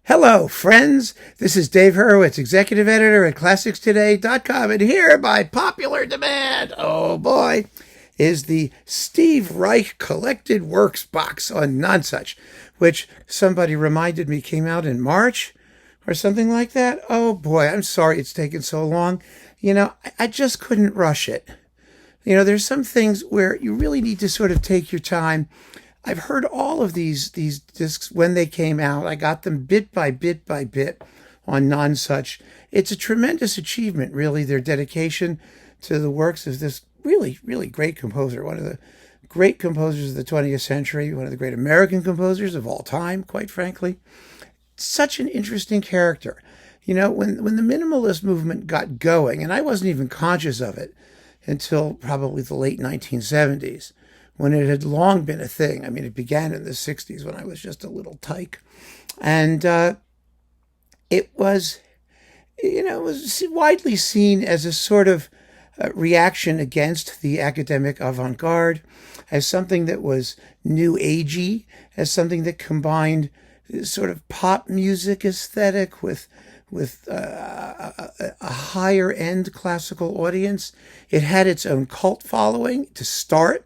Hello, friends. This is Dave Hurwitz, executive editor at ClassicsToday.com, and here, by popular demand, oh boy, is the Steve Reich Collected Works box on Nonsuch, which somebody reminded me came out in March or something like that. Oh boy, I'm sorry it's taken so long. I just couldn't rush it. There's some things where you really need to sort of take your time. I've heard all of these discs when they came out. I got them bit by bit by bit on Nonsuch. It's a tremendous achievement, really, their dedication to the works of this really, really great composer, one of the great composers of the 20th century, one of the great American composers of all time, quite frankly. Such an interesting character. When the minimalist movement got going, and I wasn't even conscious of it until probably the late 1970s, when it had long been a thing. I mean, it began in the 60s when I was just a little tyke. And it was widely seen as a sort of reaction against the academic avant-garde, as something that was new agey, as something that combined sort of pop music aesthetic with a higher end classical audience. It had its own cult following to start,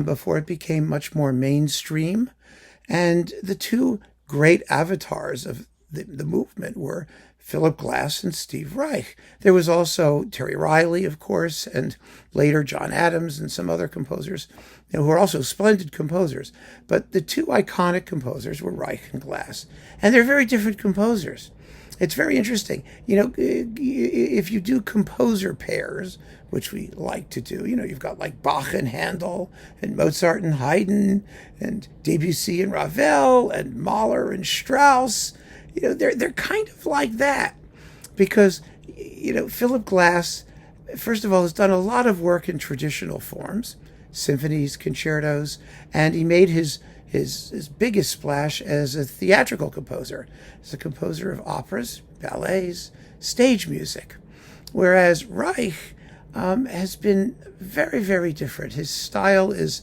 before it became much more mainstream. And the two great avatars of the movement were Philip Glass and Steve Reich. There was also Terry Riley, of course, and later John Adams and some other composers, who were also splendid composers. But the two iconic composers were Reich and Glass. And they're very different composers. It's very interesting. If you do composer pairs, which we like to do, you've got like Bach and Handel, and Mozart and Haydn, and Debussy and Ravel, and Mahler and Strauss. They're kind of like that, because Philip Glass, first of all, has done a lot of work in traditional forms, symphonies, concertos, and he made his biggest splash as a theatrical composer, as a composer of operas, ballets, stage music. Whereas Reich has been very, very different. His style is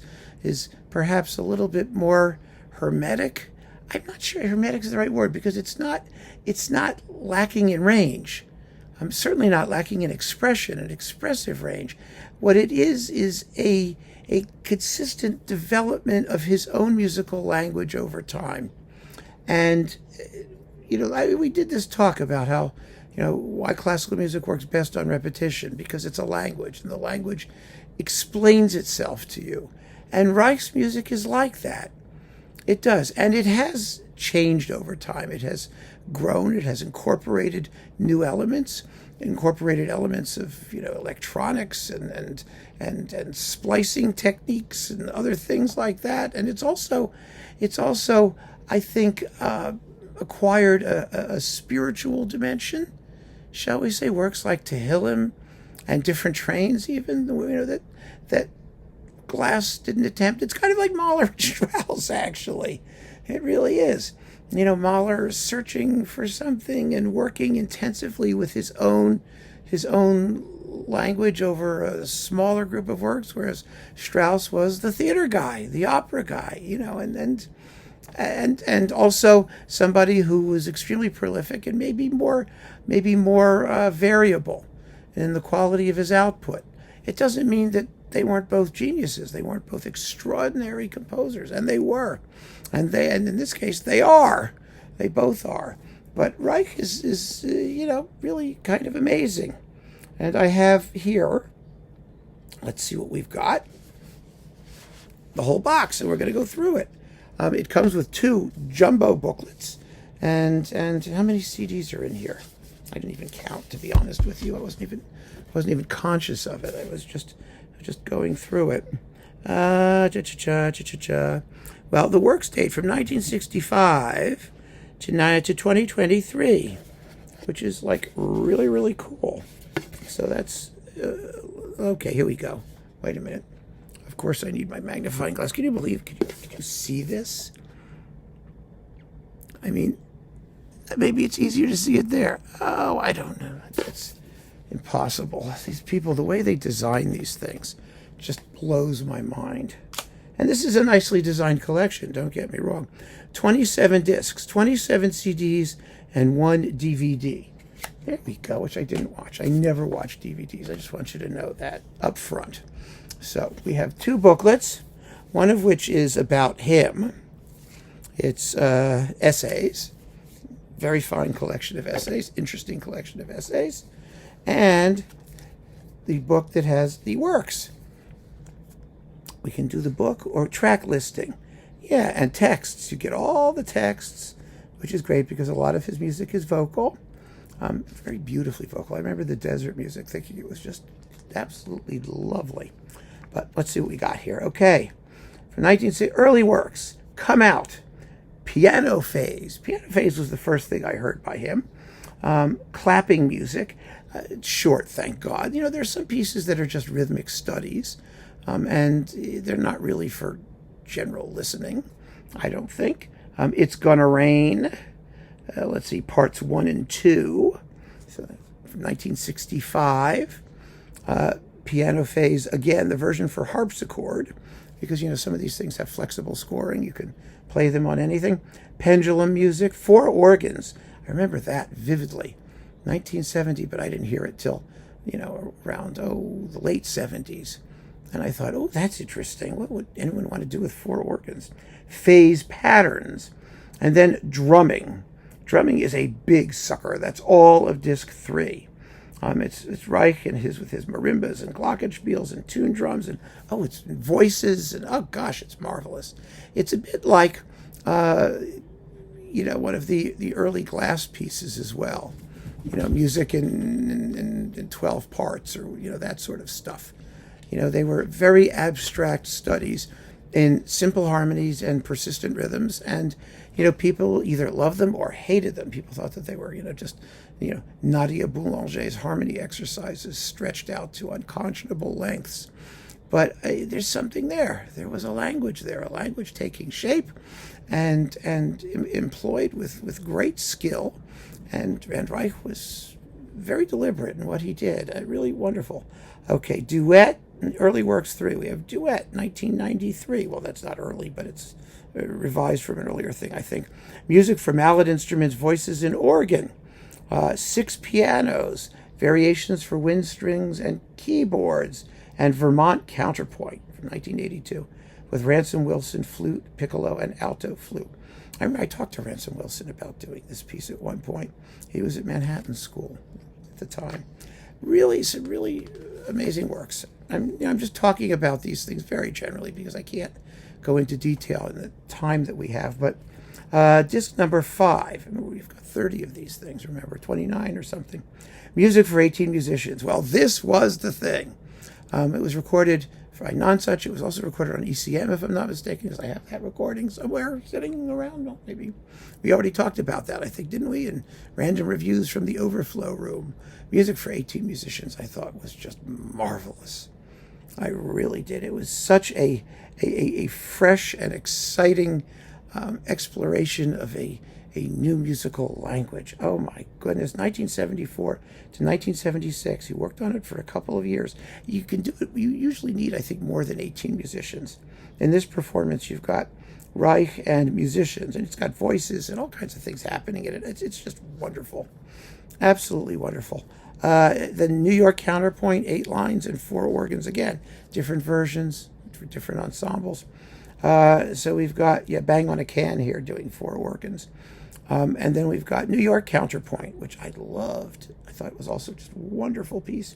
perhaps a little bit more hermetic. I'm not sure hermetic is the right word, because it's not lacking in range. I'm certainly not lacking in expression and expressive range. What it is a consistent development of his own musical language over time. And, we did this talk about how, why classical music works best on repetition, because it's a language, and the language explains itself to you. And Reich's music is like that. It does. And it has changed over time. It has grown. It has incorporated new elements, incorporated elements of electronics and splicing techniques and other things like that. And it's also I think acquired a spiritual dimension, shall we say. Works like Tehillim and different trains, even that Glass didn't attempt. It's kind of like Mahler and Strauss, actually. It really is. Mahler is searching for something and working intensively with his own language over a smaller group of works, whereas Strauss was the theater guy, the opera guy, and also somebody who was extremely prolific and maybe more variable in the quality of his output. It doesn't mean that they weren't both geniuses. They weren't both extraordinary composers, and they were. And in this case, they are. They both are. But Reich is really kind of amazing. And I have here, let's see what we've got, the whole box, and we're going to go through it. It comes with two jumbo booklets, and how many CDs are in here? I didn't even count, to be honest with you. I wasn't even conscious of it. I was just going through it. Well, the works date from 1965 to 2023, which is like really, really cool. So that's okay. Here we go. Wait a minute. Of course, I need my magnifying glass. Can you see this? I mean, maybe it's easier to see it there. Oh, I don't know. That's impossible. These people, the way they design these things just blows my mind. And this is a nicely designed collection, don't get me wrong. 27 discs, 27 CDs, and 1 DVD. There we go, which I didn't watch. I never watch DVDs. I just want you to know that up front. So we have 2 booklets, one of which is about him. It's essays, very fine collection of essays, interesting collection of essays, and the book that has the works. We can do the book or track listing. Yeah, and texts. You get all the texts, which is great because a lot of his music is vocal. Very beautifully vocal. I remember the desert music, thinking it was just absolutely lovely. But let's see what we got here. Okay, from 1960, early works, Come Out, Piano Phase. Piano Phase was the first thing I heard by him. Clapping music, short, thank God. You know, there's some pieces that are just rhythmic studies, and they're not really for general listening, I don't think. It's Gonna Rain. Let's see, parts 1 and 2. So from 1965. Piano Phase, again, the version for harpsichord, because, you know, some of these things have flexible scoring. You can play them on anything. Pendulum music, 4 organs. I remember that vividly. 1970, but I didn't hear it till, you know, around, the late 70s. And I thought, that's interesting. What would anyone want to do with 4 organs? Phase patterns. And then drumming. Drumming is a big sucker. That's all of disc 3. It's Reich and with his marimbas and glockenspiels and tune drums and it's voices and gosh, it's marvelous. It's a bit like one of the early Glass pieces as well. You know, music in 12 parts or that sort of stuff. You know, they were very abstract studies in simple harmonies and persistent rhythms, and people either loved them or hated them. People thought that they were just Nadia Boulanger's harmony exercises stretched out to unconscionable lengths. But there's something there. There was a language there, a language taking shape and employed with great skill. And Reich was very deliberate in what he did. Really wonderful. Okay, duet, early works 3. We have duet, 1993. Well, that's not early, but it's revised from an earlier thing, I think. Music for mallet instruments, voices, and organ. 6 pianos, variations for wind strings and keyboards, and Vermont Counterpoint from 1982 with Ransom Wilson flute, piccolo, and alto flute. I remember I talked to Ransom Wilson about doing this piece at one point. He was at Manhattan School at the time. Really, some really amazing works. I'm just talking about these things very generally because I can't go into detail in the time that we have. But disc number 5, we've got 30 of these things, remember, 29 or something. Music for 18 musicians. Well, this was the thing. It was recorded by Nonsuch. It was also recorded on ECM, if I'm not mistaken, because I have that recording somewhere sitting around. Well, maybe we already talked about that, I think, didn't we? In Random Reviews from the Overflow Room. Music for 18 musicians, I thought, was just marvelous. I really did. It was such a fresh and exciting exploration of a new musical language. Oh my goodness, 1974 to 1976. He worked on it for a couple of years. You can do it. You usually need, I think, more than 18 musicians. In this performance, you've got Reich and musicians, and it's got voices and all kinds of things happening in it. It's just wonderful. Absolutely wonderful. The New York Counterpoint, 8 lines and 4 organs. Again, different versions for different ensembles. So we've got, Bang on a Can here doing 4 organs. And then we've got New York Counterpoint, which I loved. I thought it was also just a wonderful piece.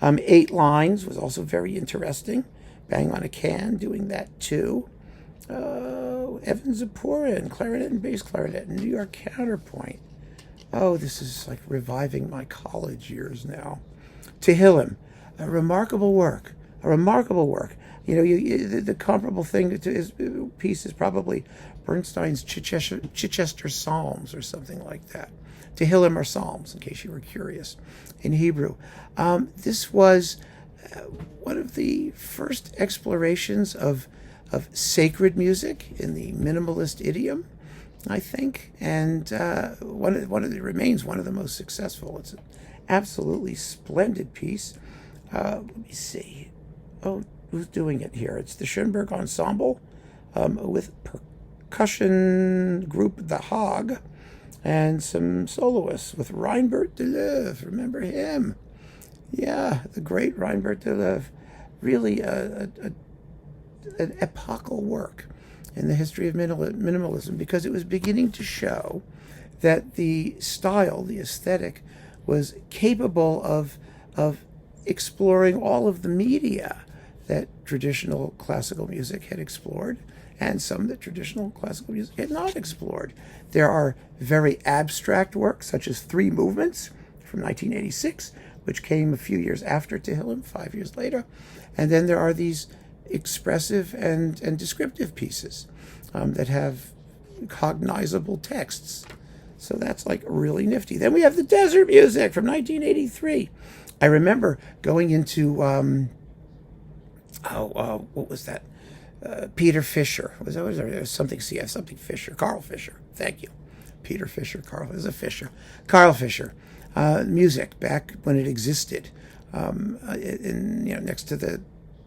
8 lines was also very interesting. Bang on a Can doing that too. Evan Ziporin, clarinet and bass clarinet, New York Counterpoint. Oh, this is like reviving my college years now. Tehillim, a remarkable work. The comparable thing to his piece is probably Bernstein's Chichester Psalms or something like that. Tehillim are Psalms, in case you were curious, in Hebrew. This was one of the first explorations of sacred music in the minimalist idiom, I think, and it remains one of the most successful. It's an absolutely splendid piece. Let me see. Oh, who's doing it here? It's the Schoenberg Ensemble. with percussion group The Hog, and some soloists with Reinbert de Leeuw. Remember him? Yeah, the great Reinbert de Leeuw. Really an epochal work in the history of minimalism, because it was beginning to show that the style, the aesthetic, was capable of exploring all of the media that traditional classical music had explored, and some that traditional classical music had not explored. There are very abstract works, such as Three Movements from 1986, which came a few years after Tehillim, 5 years later. And then there are these expressive and descriptive pieces that have cognizable texts. So that's like really nifty. Then we have the desert music from 1983. I remember going into, what was that? Peter Fisher. Was there something CF, something Fisher? Carl Fisher. Thank you. Peter Fisher. Carl is a Fisher. Carl Fisher. Music back when it existed, next to the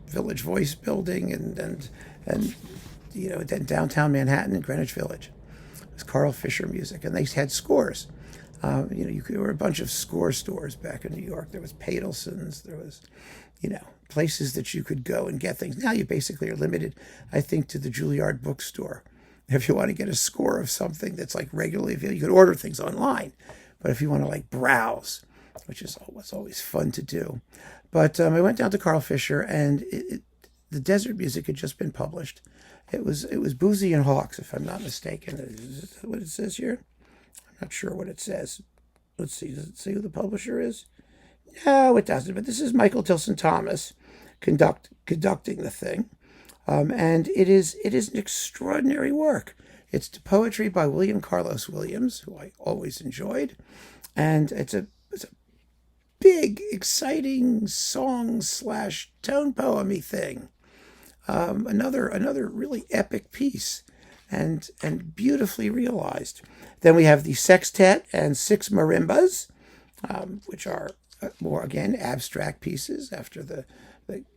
Village Voice building and downtown Manhattan and Greenwich Village. It was Carl Fisher music, and they had scores. There were a bunch of score stores back in New York. There was Padelson's. There was, places that you could go and get things. Now you basically are limited, I think, to the Juilliard bookstore. If you want to get a score of something that's like regularly available, you could order things online. But if you want to like browse, which is always fun to do. But I went down to Carl Fisher, and the desert music had just been published. It was Boozy and Hawks, if I'm not mistaken. Is that what it says here? I'm not sure what it says. Let's see. Does it say who the publisher is? No, it doesn't. But this is Michael Tilson Thomas conducting the thing, and it is an extraordinary work. It's poetry by William Carlos Williams, who I always enjoyed, and it's a big, exciting song/tone poem-y thing. Another really epic piece, and beautifully realized. Then we have the sextet and six marimbas, which are more, again, abstract pieces after the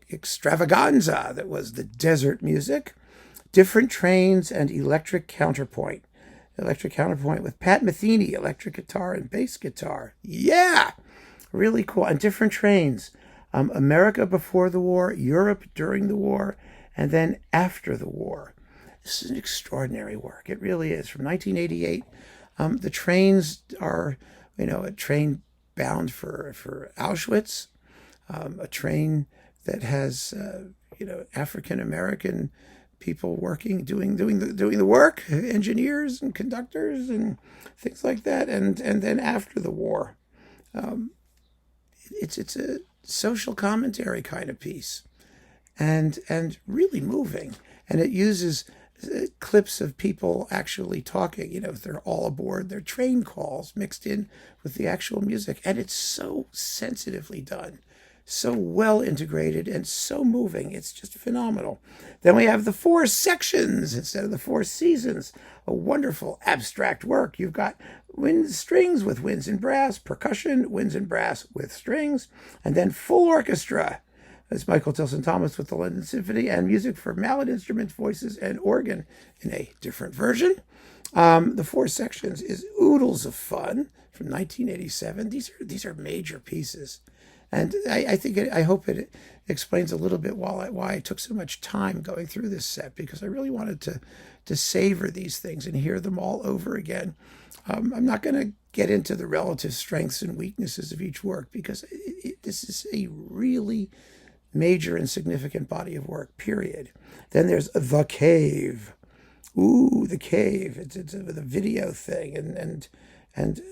extravaganza that was the desert music. Different Trains and Electric Counterpoint. Electric Counterpoint with Pat Metheny, electric guitar and bass guitar. Yeah! Really cool. And Different Trains. America before the war, Europe during the war, and then after the war. This is an extraordinary work. It really is. From 1988, the trains are, a train bound for Auschwitz, a train that has, African American people working, doing the work, engineers and conductors and things like that, and then after the war, it's a social commentary kind of piece, and really moving, and it uses clips of people actually talking, if they're all aboard their train calls mixed in with the actual music, and it's so sensitively done, so well integrated, and so moving. It's just phenomenal. Then we have the 4 sections instead of the 4 seasons. A wonderful abstract work. You've got strings with winds and brass, percussion, winds and brass with strings, and then full orchestra. That's Michael Tilson Thomas with the London Symphony, and music for mallet instruments, voices, and organ in a different version. The 4 sections is oodles of fun from 1987. These are major pieces. And I hope it explains a little bit why I took so much time going through this set, because I really wanted to savor these things and hear them all over again. I'm not going to get into the relative strengths and weaknesses of each work, because this is a really major and significant body of work, period. Then there's The Cave. Ooh, The Cave. It's a video thing, and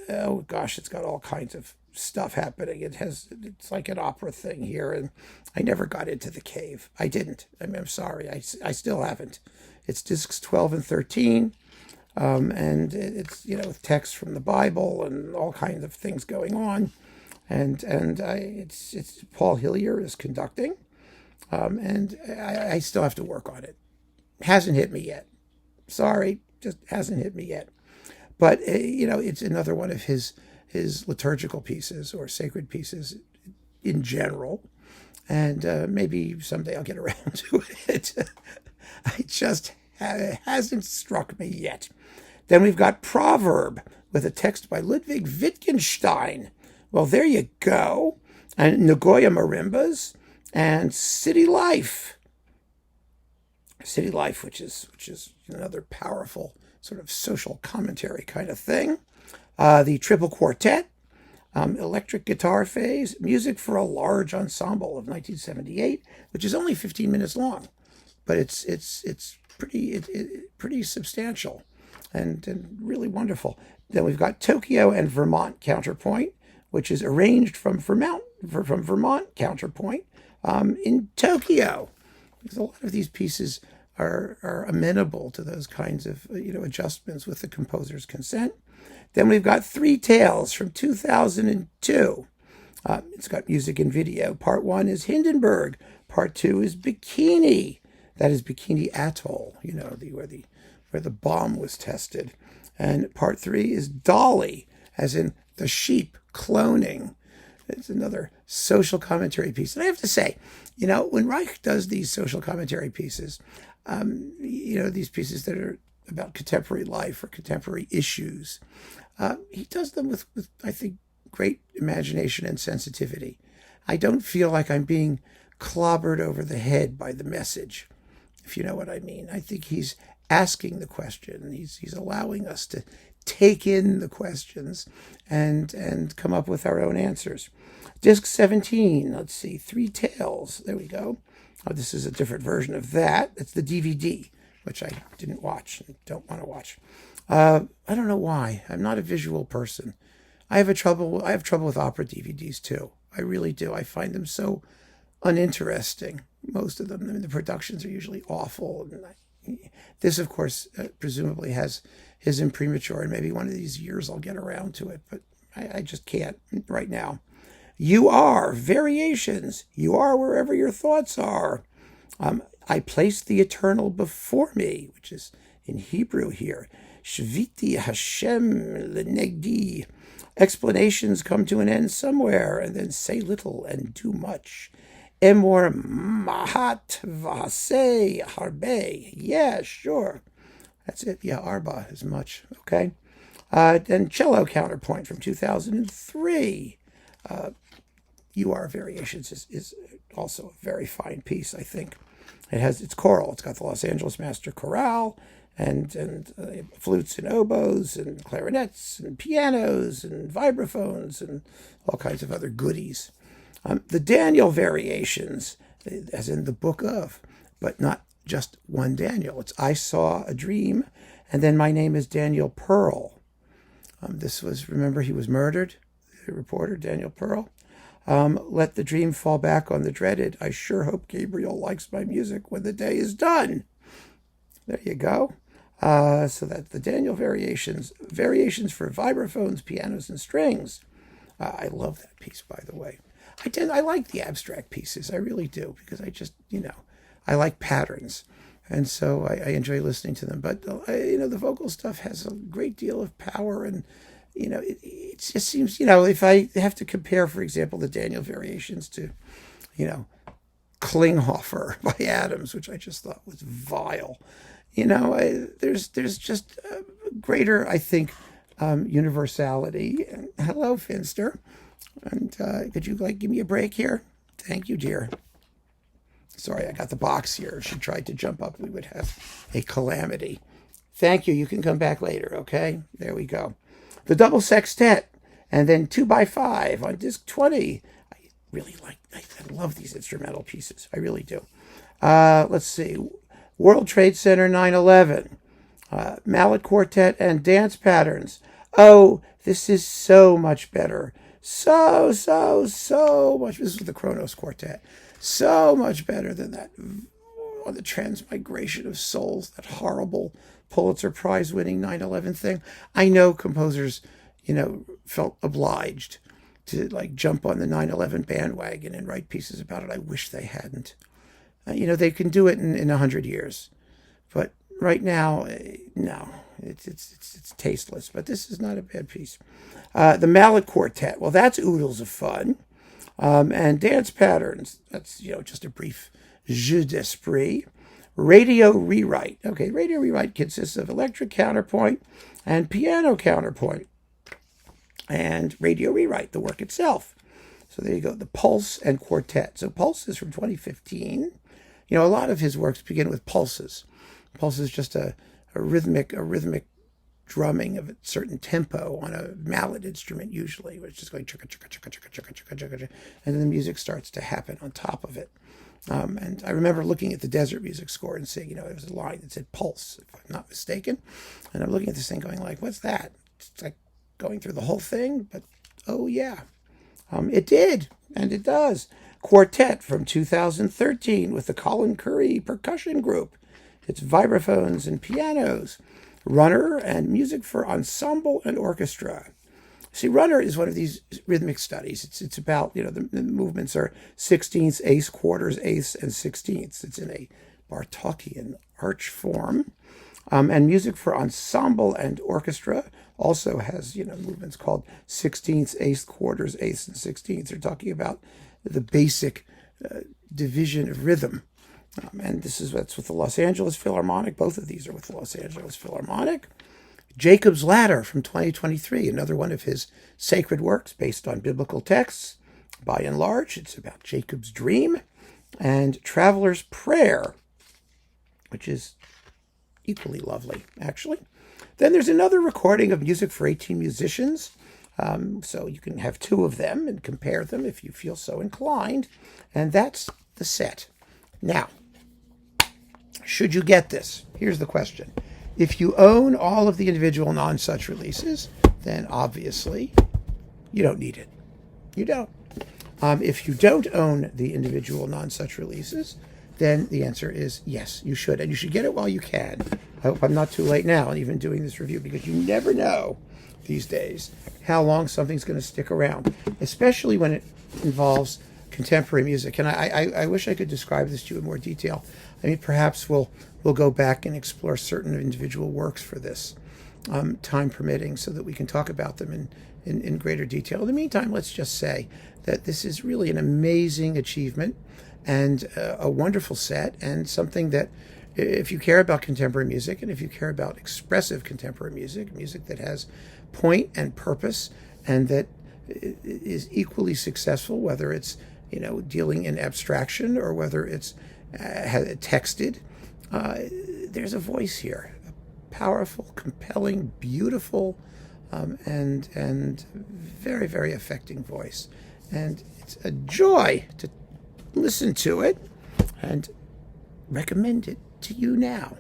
oh gosh, it's got all kinds of stuff happening. It's like an opera thing here, and I never got into The Cave. I didn't. I'm sorry. I still haven't. It's discs 12 and 13, and it's with text from the Bible and all kinds of things going on, and it's Paul Hillier is conducting, and I still have to work on it. Hasn't hit me yet. Sorry, just hasn't hit me yet. But it's another one of his liturgical pieces or sacred pieces in general, and maybe someday I'll get around to it. I just hasn't struck me yet. Then we've got Proverb with a text by Ludwig Wittgenstein. Well, there you go. And Nagoya Marimbas and City Life. City Life, which is another powerful sort of social commentary kind of thing. The Triple Quartet, Electric Guitar Phase, Music for a Large Ensemble of 1978, which is only 15 minutes long, but it's pretty substantial and really wonderful. Then we've got Tokyo and Vermont Counterpoint, which is arranged from Vermont Counterpoint in Tokyo. Because a lot of these pieces are amenable to those kinds of adjustments with the composer's consent. Then we've got Three Tales from 2002. It's got music and video. Part 1 is Hindenburg. Part 2 is Bikini. That is Bikini Atoll, where the bomb was tested. And part 3 is Dolly, as in the sheep cloning. It's another social commentary piece. And I have to say, when Reich does these social commentary pieces, these pieces that are about contemporary life or contemporary issues, he does them with, I think, great imagination and sensitivity. I don't feel like I'm being clobbered over the head by the message, if you know what I mean. I think he's asking the question. He's allowing us to take in the questions and come up with our own answers. Disc 17, let's see, Three Tales. There we go. Oh, this is a different version of that. It's the DVD, which I didn't watch and don't want to watch. I don't know why. I'm not a visual person. I have trouble with opera DVDs too. I really do. I find them so uninteresting. Most of them. I mean, the productions are usually awful. And this, of course, presumably has his imprimatur, and maybe one of these years I'll get around to it, but I just can't right now. You are variations. You are wherever your thoughts are. I place the eternal before me, which is in Hebrew here. Shviti Hashem lenegdi. Explanations come to an end somewhere, and then say little and do much. Emor mahat v'haseh harbe. Yeah, sure. That's it. Yeah, arba is much. Okay. Then Cello Counterpoint from 2003. You Are Variations is also a very fine piece, I think. It's choral. It's got the Los Angeles Master Chorale and flutes and oboes and clarinets and pianos and vibraphones and all kinds of other goodies. The Daniel Variations, as in the Book of, but not just one Daniel. It's I Saw a Dream, and then My Name is Daniel Pearl. This was, remember, he was murdered, the reporter, Daniel Pearl. Let the dream fall back on the dreaded. I sure hope Gabriel likes my music when the day is done. There you go. So that's the Daniel Variations for vibraphones, pianos, and strings. I love that piece, by the way. I like the abstract pieces. I really do, because I just, I like patterns. And so I enjoy listening to them. But, the vocal stuff has a great deal of power. And, it just seems, if I have to compare, for example, the Daniel Variations to, Klinghoffer by Adams, which I just thought was vile. There's just a greater, I think, universality. And hello, Finster. And could you give me a break here? Thank you, dear. Sorry, I got the box here. If she tried to jump up, we would have a calamity. Thank you. You can come back later, okay? There we go. The Double Sextet, and then 2x5 on disc 20. I really I love these instrumental pieces. I really do. Let's see. World Trade Center 9/11. Mallet Quartet and Dance Patterns. Oh, this is so much better. So much. This is the Kronos Quartet. So much better than that on the Transmigration of Souls, that horrible Pulitzer Prize winning 9/11 thing. I know composers, felt obliged to jump on the 9/11 bandwagon and write pieces about it. I wish they hadn't. They can do it in 100 years, but right now, no, it's tasteless. But this is not a bad piece. The Mallet Quartet. Well, that's oodles of fun. And Dance Patterns, that's, just a brief jeu d'esprit. Radio rewrite. Okay, radio rewrite consists of electric counterpoint and piano counterpoint. And radio rewrite, the work itself. So there you go, the Pulse and Quartet. So Pulse is from 2015. You know, a lot of his works begin with pulses. Pulse is just a rhythmic drumming of a certain tempo on a mallet instrument, usually, which is just going chugga chugga chugga chugga chugga chugga chugga, and then the music starts to happen on top of it. And I remember looking at the Desert music score and seeing, it was a line that said Pulse, if I'm not mistaken. And I'm looking at this thing going like, what's that? It's like going through the whole thing, but oh yeah. It did, and it does. Quartet from 2013 with the Colin Curry Percussion Group. It's vibraphones and pianos. Runner and music for ensemble and orchestra. See, Runner is one of these rhythmic studies. It's about, the movements are sixteenths, eighths, quarters, eighths, and sixteenths. It's in a Bartokian arch form. And music for ensemble and orchestra also has, movements called sixteenths, eighths, quarters, eighths, and sixteenths. They're talking about the basic division of rhythm. And that's with the Los Angeles Philharmonic. Both of these are with the Los Angeles Philharmonic. Jacob's Ladder from 2023, another one of his sacred works based on biblical texts. By and large, it's about Jacob's dream. And Traveler's Prayer, which is equally lovely, actually. Then there's another recording of music for 18 musicians. So you can have two of them and compare them if you feel so inclined. And that's the set. Now, should you get this? Here's the question. If you own all of the individual non-such releases, then obviously you don't need it. You don't. If you don't own the individual non-such releases, then the answer is yes, you should. And you should get it while you can. I hope I'm not too late now in even doing this review, because you never know these days how long something's going to stick around, especially when it involves contemporary music. And I wish I could describe this to you in more detail. I mean, perhaps we'll go back and explore certain individual works for this, time permitting, so that we can talk about them in greater detail. In the meantime, let's just say that this is really an amazing achievement and a wonderful set, and something that, if you care about contemporary music, and if you care about expressive contemporary music, music that has point and purpose, and that is equally successful, whether it's dealing in abstraction or whether it's texted, there's a voice here, a powerful, compelling, beautiful, and very, very affecting voice. And it's a joy to listen to it and recommend it to you now.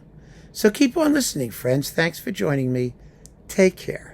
So keep on listening, friends. Thanks for joining me. Take care.